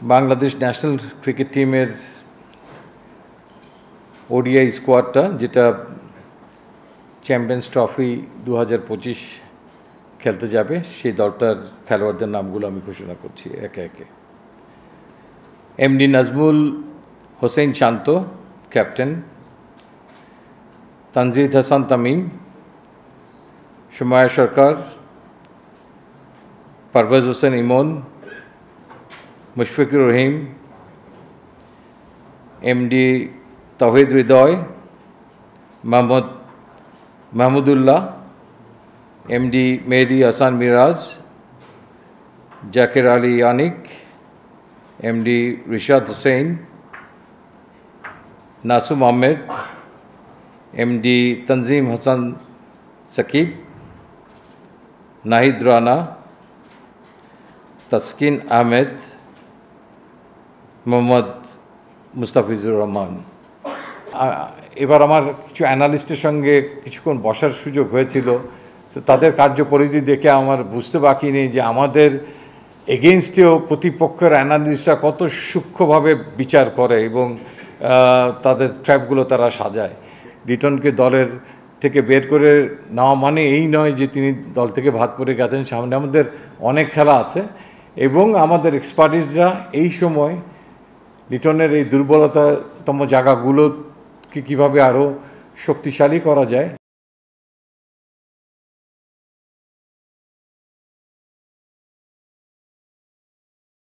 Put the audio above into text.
Bangladesh national cricket টিমের ODI স্কোয়াডটা যেটা champions trophy 2025 খেলতে যাবে সেই দলটার খেলোয়াড়দের নামগুলো আমি ঘোষণা করছি একে একে। এমডি নাজমুল হোসেন শান্ত, ক্যাপ্টেন। তানজিদ হাসান তামিম, সুমায়া সরকার, পারভেজ হোসেন ইমন, মুশফিকুর রহিম, এমডি তৌহিদ হৃদয়, মাহমুদুল্লাহ, এমডি মেহেদি হাসান মিরাজ, জাকের আলী আনিক, এমডি রিশাদ হুসেন, নাসুম আহমেদ, এমডি তনজিম হাসান সাকিব, নাহিদ রানা, তাসকিন আহমেদ, মোহাম্মদ মুস্তাফিজুর রহমান। এবার আমার কিছু অ্যানালিস্টের সঙ্গে কিছুক্ষণ বসার সুযোগ হয়েছিল, তো তাদের কার্যপরিধি দেখে আমার বুঝতে বাকি নেই যে আমাদের এগেনস্টেও প্রতিপক্ষের অ্যানালিস্টরা কত সূক্ষ্মভাবে বিচার করে এবং তাদের ট্র্যাপগুলো তারা সাজায়। লিটনকে দলের থেকে বের করে নেওয়া মানে এই নয় যে তিনি দল থেকে ভাগ পড়ে গেছেন, সামনে আমাদের অনেক খেলা আছে এবং আমাদের এক্সপার্টিসরা এই সময় লিটনের এই দুর্বলতম জায়গাগুলোকে কীভাবে আরও শক্তিশালী করা যায়